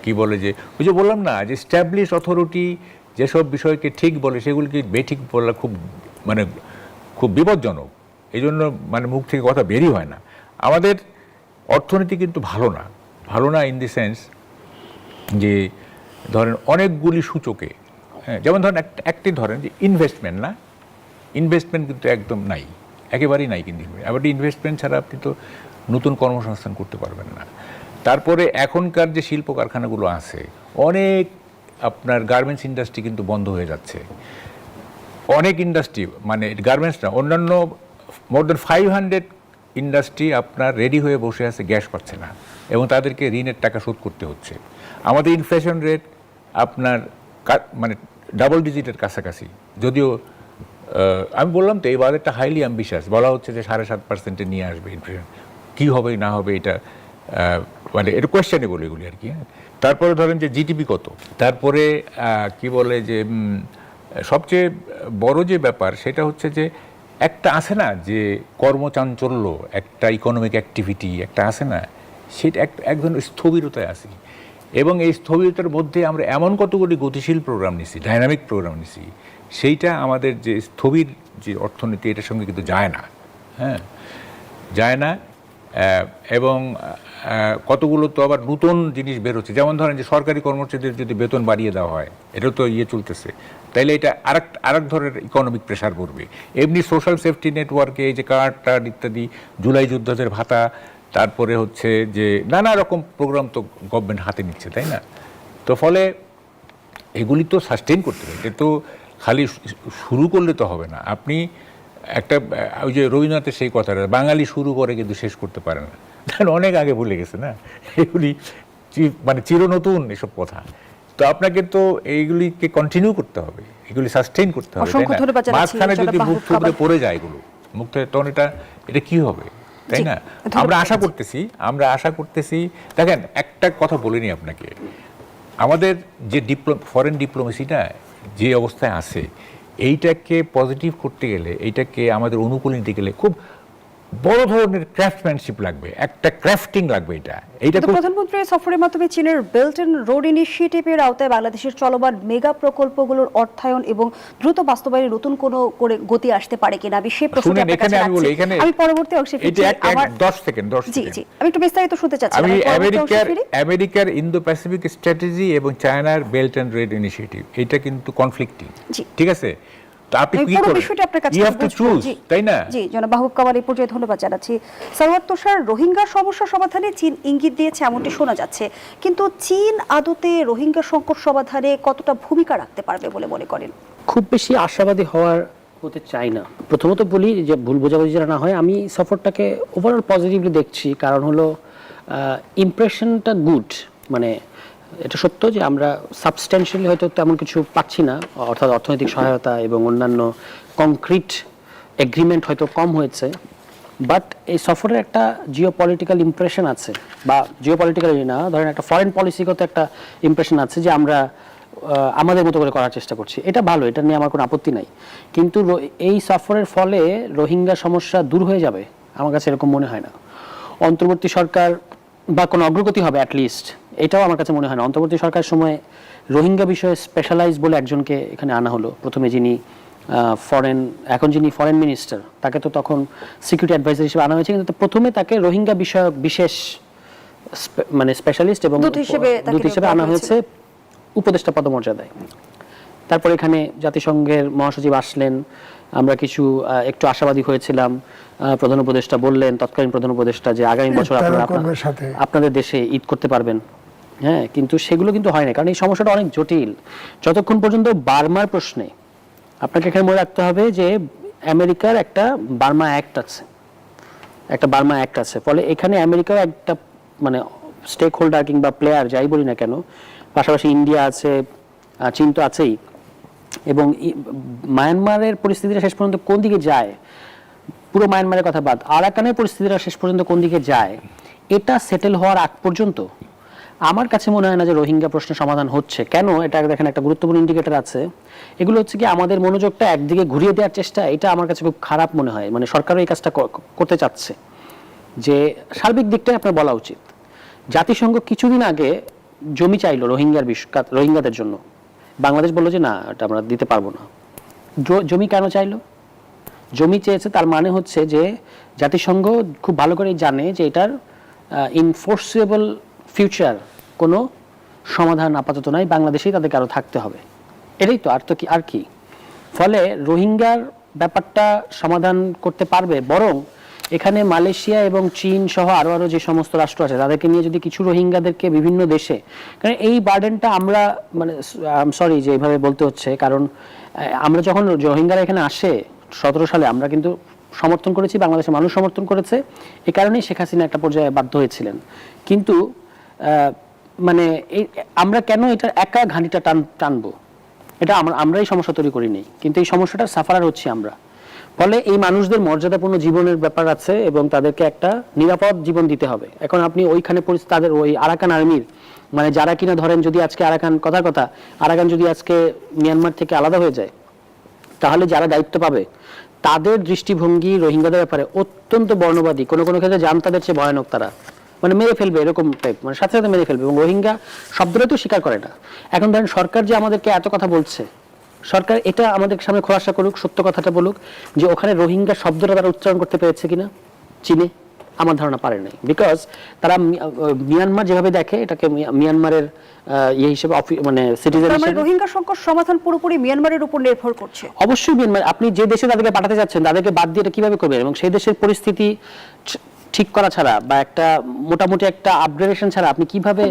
কি বলে যে ওই যে বললাম না যে স্ট্যাবলিশ অথরিটি যেসব বিষয়কে ঠিক বলে সেগুলিকে বেঠিক বলা খুব বিপজ্জনক। এই জন্য মুখ থেকে কথা বেরই হয় না। আমাদের অর্থনীতি কিন্তু ভালো না ইন দি সেন্স যে ধরেন অনেকগুলি সূচকে, হ্যাঁ, যেমন ধরেন একটি ধরেন যে ইনভেস্টমেন্ট কিন্তু একদম নাই, একেবারেই নাই। কিন্তু আবার ইনভেস্টমেন্ট ছাড়া আপনি তো নতুন কর্মসংস্থান করতে পারবেন না। তারপরে এখনকার যে শিল্প কারখানাগুলো আছে, অনেক আপনার গার্মেন্টস ইন্ডাস্ট্রি কিন্তু বন্ধ হয়ে যাচ্ছে। অনেক ইন্ডাস্ট্রি, গার্মেন্টস না, অন্যান্য মোর দেন 500 ইন্ডাস্ট্রি আপনার রেডি হয়ে বসে আছে, গ্যাস পাচ্ছে না, এবং তাদেরকে ঋণের টাকা শোধ করতে হচ্ছে। আমাদের ইনফ্লেশন রেট আপনার ডাবল ডিজিটের কাছাকাছি, যদিও আমি বললাম তো এই বাজেটটা হাইলি অ্যাম্বিশাস, বলা হচ্ছে যে 7.5% নিয়ে আসবে ইনফ্লেশন। কী হবে না হবে এটা এটা কোয়েশ্চেনেবল এগুলি আর কি। তারপরে ধরেন যে জিডিপি কত, তারপরে কি বলে যে সবচেয়ে বড় যে ব্যাপার সেটা হচ্ছে যে একটা আছে না যে কর্মচাঞ্চল্য, একটা ইকোনমিক অ্যাক্টিভিটি একটা আছে না, সেটা এক ধরনের স্থবিরতায় আছি। এবং এই স্থবিরতার মধ্যে আমরা এমন কতগুলি গতিশীল প্রোগ্রাম নিছি, ডাইনামিক প্রোগ্রাম নিছি, সেইটা আমাদের যে স্থবির যে অর্থনীতি এটার সঙ্গে কিন্তু যায় না, হ্যাঁ, যায় না। এবং কতগুলো তো আবার নতুন জিনিস বেরোচ্ছে, যেমন ধরেন যে সরকারি কর্মচারীদের যদি বেতন বাড়িয়ে দেওয়া হয়, এটাও তো চলতেছে, তাইলে এটা আরেক ধরনের ইকোনমিক প্রেশার পড়বে। এমনি সোশ্যাল সেফটি নেটওয়ার্কে এই যে কার্ড টার্ড ইত্যাদি, জুলাই যোদ্ধাদের ভাতা, তারপরে হচ্ছে যে নানা রকম প্রোগ্রাম তো গভর্নমেন্ট হাতে নিচ্ছে, তাই না? তো ফলে এগুলি তো সাস্টেইন করতে হবে, এটা তো খালি শুরু করলে তো হবে না। আপনি একটা ওই যে রবীন্দ্রনাথের সেই কথাটা, বাঙালি শুরু করে কিন্তু শেষ করতে পারে না, অনেক আগে ভুলে গেছে না, এগুলি চিরনতুন এসব কথা। তো আপনাকে তো এইগুলিকে কন্টিনিউ করতে হবে, এগুলি সাস্টেইন করতে হবে, মাঝখানে যদি মুখ থুবড়ে পড়ে যায় এগুলো মুখ থেকে, তখন এটা কি হবে, তাই না? আমরা আশা করতেছি। দেখেন একটা কথা বলিনি আপনাকে, আমাদের যে ফরেন ডিপ্লোমেসিটা যে অবস্থায় আছে, এইটাকে পজিটিভ করতে গেলে, এইটাকে আমাদের অনুকূল নিতে গেলে খুব বড় ধরনের ক্রাফটম্যানশিপ লাগবে, একটা ক্রাফটিং লাগবে। এইটা প্রধানমন্ত্রী সফরের মাধ্যমে চীনের বেল্ট এন্ড রোড ইনিশিয়েটিভের আওতায় বাংলাদেশের চলমান মেগা প্রকল্পগুলোর অর্থায়ন এবং দ্রুত বাস্তবায়নে নতুন কোনো করে গতি আসতে পারে কিনা, আমি সেই প্রশ্নটা আপনার কাছে রাখছি। আমি পরবর্তী অংশে ফিরছি। আমার 10 সেকেন্ড জি আমি একটু বিস্তারিত শুনতে চাচ্ছি। আমি আমেরিকার ইন্দো প্যাসিফিক স্ট্র্যাটেজি এবং চায়নার বেল্ট এন্ড রোড ইনিশিয়েটিভ, এটা কিন্তু কনফ্লিক্টিং, ঠিক আছে? আপনি কি করবেন, ইউ হ্যাভ টু চুজ, তাই না? জি, জনাব মাহবুব কামাল, এই পর্যায়ে ধন্যবাদ জানাচ্ছি। সরওয়ার তুষার, রোহিঙ্গা সমস্যা সমাধানে চীন ইঙ্গিত দিয়েছে এমনটি শোনা যাচ্ছে, কিন্তু চীন আদতে রোহিঙ্গা সংকট সমাধানে কতটা ভূমিকা রাখতে পারবে বলে মনে করেন? খুব বেশি আশাবাদী হতে চাই না। প্রথমত বলি যে ভুল বোঝাবুঝি যেন না হয়, আমি সফরটাকে ওভারঅল পজিটিভলি দেখছি। কারণ হলো ইমপ্রেশনটা গুড, এটা সত্য যে আমরা সাবস্ট্যান্সিয়ালি হয়তো তেমন কিছু পাচ্ছি না, অর্থাৎ অর্থনৈতিক সহায়তা এবং অন্যান্য কংক্রিট এগ্রিমেন্ট হয়তো কম হয়েছে, বাট এই সফরের একটা জিওপলিটিক্যাল ইমপ্রেশন আছে, বা জিওপলিটিক্যালি না, ধরেন একটা ফরেন পলিসিগত একটা ইমপ্রেশন আছে যে আমরা আমাদের মতো করে করার চেষ্টা করছি। এটা ভালো, এটা নিয়ে আমার কোনো আপত্তি নাই, কিন্তু এই সফরের ফলে রোহিঙ্গা সমস্যা দূর হয়ে যাবে আমার কাছে এরকম মনে হয় না। অন্তর্বর্তী সরকার বা কোনো অগ্রগতি হবে অ্যাটলিস্ট, এটাও আমার কাছে মনে হয় না। অন্তর্বর্তী সরকারের সময় রোহিঙ্গা বিষয়ে স্পেশালাইজ বলে একজনকে এখানে আনা হলো, প্রথমে যিনি ফরেন মিনিস্টার, তাকে তো তখন সিকিউরিটি অ্যাডভাইজার হিসেবে আনা হয়েছে, কিন্তু প্রথমে তাকে রোহিঙ্গা বিষয়ক বিশেষ স্পেশালিস্ট এবং দূত হিসেবে আনা হয়েছে, উপদেষ্টা পদমর্যাদায়। তারপর এখানে জাতিসংঘের মহাসচিব আসলেন, আমরা একটু আশাবাদী হয়েছিলাম। প্রধান উপদেষ্টা বললেন, তৎকালীন প্রধান উপদেষ্টা, যে আগামী বছর আপনাদের দেশে ঈদ করতে পারবেন, হ্যাঁ, কিন্তু সেগুলো কিন্তু হয় না, কারণ এই সমস্যাটা অনেক জটিল। যতক্ষণ পর্যন্ত বার্মার প্রশ্নে, আপনাকে এখানে মনে রাখতে হবে যে আমেরিকার একটা বার্মা অ্যাক্ট আছে, ফলে এখানে আমেরিকার একটা স্টেক হোল্ডার কিংবা প্লেয়ার যাই বলি না কেন, পাশাপাশি ইন্ডিয়া আছে, চীন তো আছেই, এবং মায়ানমারের পরিস্থিতিটা শেষ পর্যন্ত কোন দিকে যায়, পুরো মায়ানমারের কথা বাদ, আরাকানের পরিস্থিতিটা শেষ পর্যন্ত কোন দিকে যায়, এটা সেটেল হওয়ার আগ পর্যন্ত আমার কাছে মনে হয় না যে রোহিঙ্গা প্রশ্নের সমাধান হচ্ছে। কেন? এটা দেখেন একটা গুরুত্বপূর্ণ ইন্ডিকেটর আছে। এগুলো হচ্ছে কি আমাদের মনোযোগটা একদিকে ঘুরিয়ে দেওয়ার চেষ্টা, এটা আমার কাছে খুব খারাপ মনে হয়। মানে সরকারও এই কাজটা করতে চাচ্ছে, যে সার্বিক দিকটাই আপনার বলা উচিত। জাতিসংঘ কিছুদিন আগে জমি চাইলো রোহিঙ্গাদের জন্য, বাংলাদেশ বললো যে না, এটা আমরা দিতে পারবো না। জমি কেন চাইলো? জমি চেয়েছে, তার মানে হচ্ছে যে জাতিসংঘ খুব ভালো করে জানে যে এটার ইনফোর্সেবল ফিউচার কোনো সমাধান আপাতত নাই, বাংলাদেশেই তাদেরকে আরও থাকতে হবে। এটাই তো, আর তো কি, আর কি। ফলে রোহিঙ্গার ব্যাপারটা সমাধান করতে পারবে, বরং এখানে মালয়েশিয়া এবং চীন সহ আরও যে সমস্ত রাষ্ট্র আছে তাদেরকে নিয়ে যদি কিছু রোহিঙ্গাদেরকে বিভিন্ন দেশে, কারণ এই বার্ডেনটা আমরা, মানে সরি যে এইভাবে বলতে হচ্ছে, কারণ আমরা যখন রোহিঙ্গারা এখানে আসে 17 সালে, আমরা কিন্তু সমর্থন করেছি, বাংলাদেশের মানুষ সমর্থন করেছে, এই কারণেই শেখ হাসিনা একটা পর্যায়ে বাধ্য হয়েছিলেন। কিন্তু মানে আমরা কেন এটার একা ঘাঁটিটা টানবো? এটা আমরাই সমস্যা তৈরি করিনি, কিন্তু এই সমস্যাটা সাফারার হচ্ছে আমরা। ফলে এই মানুষদের মর্যাদাপূর্ণ জীবনের ব্যাপার আছে এবং তাদেরকে একটা নিরাপদ জীবন দিতে হবে। এখন আপনি ওইখানে তাদের ওই আরাকান আর্মির, মানে যারা কিনা ধরেন যদি আজকে আরাকান আরাকান যদি আজকে মিয়ানমার থেকে আলাদা হয়ে যায়, তাহলে যারা দায়িত্ব পাবে তাদের দৃষ্টিভঙ্গি রোহিঙ্গাদের ব্যাপারে অত্যন্ত বর্ণবাদী, কোনো কোনো ক্ষেত্রে জান্তাদের চেয়ে ভয়ানক। তারা মানে মেরে ফেলবে, এরকম টাইপ, মানে সাথে সাথে মেরে ফেলবে, এবং রোহিঙ্গা শব্দটা তো স্বীকার করে না। এখন ধরেন সরকার যে আমাদেরকে এত কথা বলছে, সরকার এটা আমাদের সামনে খোলাসা করুক, সত্য কথাটা বলুক যে ওখানে রোহিঙ্গা শব্দটা তারা উচ্চারণ করতে পেরেছে কিনা চীনে। আমার ধারণা পারে নাই, বিকজ তারা মিয়ানমার যেভাবে দেখে এটাকে মিয়ানমারের ইয়ে হিসেবে, মানে সিটিজেন হিসেবে। রোহিঙ্গা সংকট সমাধান পুরোপুরি মিয়ানমারের উপর নির্ভর করছে। অবশ্যই মিয়ানমার, আপনি যে দেশে তাদেরকে পাঠাতে যাচ্ছেন তাদেরকে বাদ দিয়ে এটা কিভাবে করবেন, এবং সেই দেশের পরিস্থিতি ঠিক করা ছাড়া বা একটা মোটামুটি একটা আপগ্রেডেশন ছাড়া আপনি কিভাবে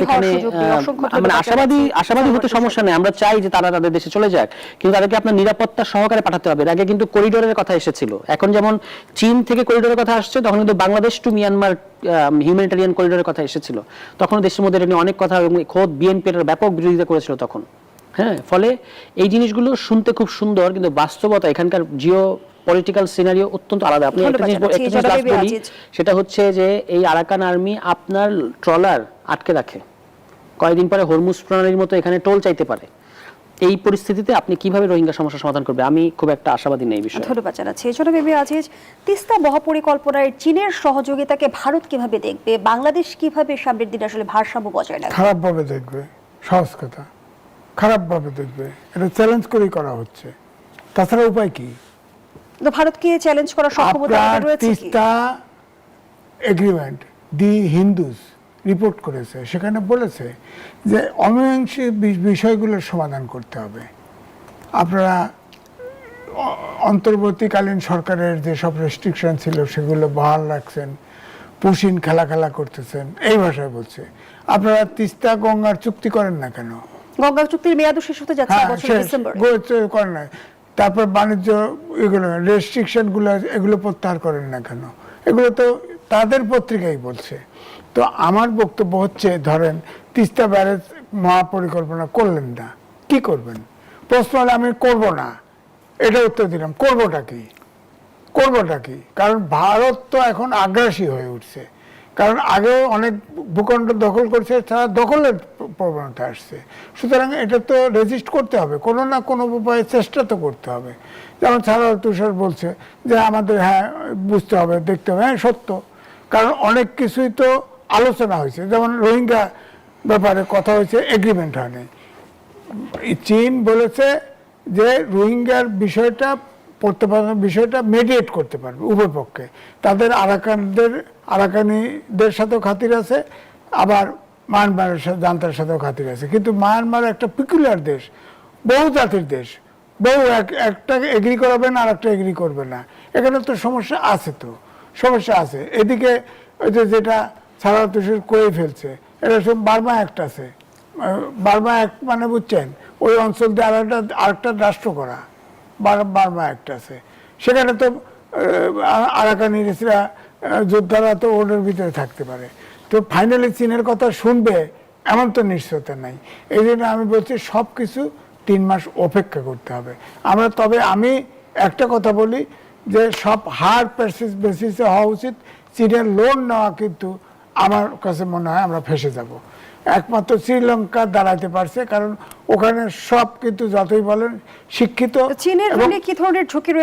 সেখানে, মানে আশাবাদী হতে সমস্যা নেই, আমরা চাই যে তারা তাদের দেশে চলে যাক, কিন্তু তাদেরকে আপনার নিরাপত্তা সহকারে পাঠাতে হবে। এর আগে কিন্তু করিডোরের কথা এসেছিল, এখন যেমন চীন থেকে করিডোরের কথা আসছে, তখন কিন্তু বাংলাদেশ টু মিয়ানমার হিউম্যানিটেরিয়ান করিডোরের কথা এসেছিল। তখন দেশের মধ্যে এটা নিয়ে অনেক কথা, খোদ বিএনপি এর ব্যাপক বিরোধিতা করেছিল তখন। হ্যাঁ, ফলে এই জিনিসগুলো শুনতে খুব সুন্দর, কিন্তু বাস্তবতা এখানকার জিও পলিটিক্যাল সিনারিও অত্যন্ত আলাদা। আপনি একটা জিনিস বলি, সেটা হচ্ছে যে এই আরাকান আর্মি আপনার ট্রলার আটকে রাখে, কয়েকদিন পরে হরমুজ প্রণালীর মতো এখানে টোল চাইতে পারে। এই পরিস্থিতিতে আপনি কিভাবে রোহিঙ্গা সমস্যা সমাধান করবে? আমি খুব একটা আশাবাদী নেই বিষয়ে। ধন্যবাদ জানাচ্ছি। এছাড়া বেবি আজিজ, তিস্তা মহাপরিকল্পনায় চীনের সহযোগিতাকে ভারত কিভাবে দেখবে, বাংলাদেশ কিভাবে সামনের দিনে আসলে ভারসাম্য বজায় রাখবে? খারাপভাবে দেখবে, সহজ কথা, খারাপভাবে দেখবে। এটা চ্যালেঞ্জ করেই করা হচ্ছে, তাছাড়া উপায় কি? ভারতকে চ্যালেঞ্জ করার সক্ষমতা রয়েছে কি? তিস্তা এগ্রিমেন্ট দি হিন্দুস রিপোর্ট করেছে, সেখানে বলেছে যে অমীমাংসিত বিষয়গুলোর সমাধান করতে হবে। আপনারা অন্তর্বর্তীকালীন সরকারের যেসব রেস্ট্রিকশন ছিল সেগুলো বহাল রাখছেন, পুশিন খেলা করতেছেন, এই ভাষায় বলছে। আপনারা তিস্তা গঙ্গার চুক্তি করেন না কেন? গঙ্গা চুক্তির মেয়াদ শেষ হতে যাচ্ছে বছরের ডিসেম্বরে, করেন না। তারপর বাণিজ্য এগুলো রেস্ট্রিকশন গুলো, এগুলো প্রত্যাহার করেন না কেন? এগুলো তো তাদের পত্রিকাই বলছে। তো আমার বক্তব্য হচ্ছে, ধরেন তিস্তা ব্যারেজ মহাপরিকল্পনা করলেন না, কি করবেন? প্রশ্ন হলে আমি করব না, এটা উত্তর দিলাম। করবোটা কি? কারণ ভারত তো এখন আগ্রাসী হয়ে উঠছে, কারণ আগেও অনেক ভূখণ্ড দখল করছে, তারা দখলের প্রবণতা আসছে। সুতরাং এটা তো রেজিস্ট করতে হবে, কোনো না কোনো উপায়ে চেষ্টা তো করতে হবে। যেমন সারাল তুষার বলছে যে আমাদের হ্যাঁ বুঝতে হবে, দেখতে হবে, হ্যাঁ সত্য, কারণ অনেক কিছুই তো আলোচনা হয়েছে। যেমন রোহিঙ্গা ব্যাপারে কথা হয়েছে, এগ্রিমেন্ট হয়নি। চীন বলেছে যে রোহিঙ্গার বিষয়টা মেডিয়েট করতে পারবে উভয় পক্ষে। তাদের আরাকানিদের সাথেও খাতির আছে, আবার মায়ানমারের জান্তার সাথেও খাতির আছে। কিন্তু মায়ানমার একটা পিকুলার দেশ, বহু জাতির দেশ, একটা এগ্রি করাবে না আর একটা এগ্রি করবে না। এখানে তো সমস্যা আছে। এদিকে ওই যেটা সারা তুষের কয়ে ফেলছে, এটা সব বার্মা অ্যাক্ট আছে। বার্মা অ্যাক্ট মানে বুঝছেন, ওই অঞ্চল দিয়ে আরেকটা রাষ্ট্র করা, বার্মা অ্যাক্ট আছে। সেখানে তো আরাকানিরা যোদ্ধারা তো ওদের ভিতরে থাকতে পারে। তো ফাইনালি চীনের কথা শুনবে এমন তো নিশ্চয়তা নাই। এই জন্য আমি বলছি সব কিছু 3 মাস অপেক্ষা করতে হবে। তবে আমি একটা কথা বলি যে সব হার বেসিসে হওয়া উচিত। চীনের লোন নেওয়া কিন্তু আমার কাছে মনে হয় আমরা ফেসে যাব। একমাত্র শ্রীলঙ্কা দাঁড়াতে পারছে, কারণ ওখানে সব কিন্তু যতই বলেন শিক্ষিত। চীনের এবং ঋণে কি ধরনের ঝুঁকি রয়েছে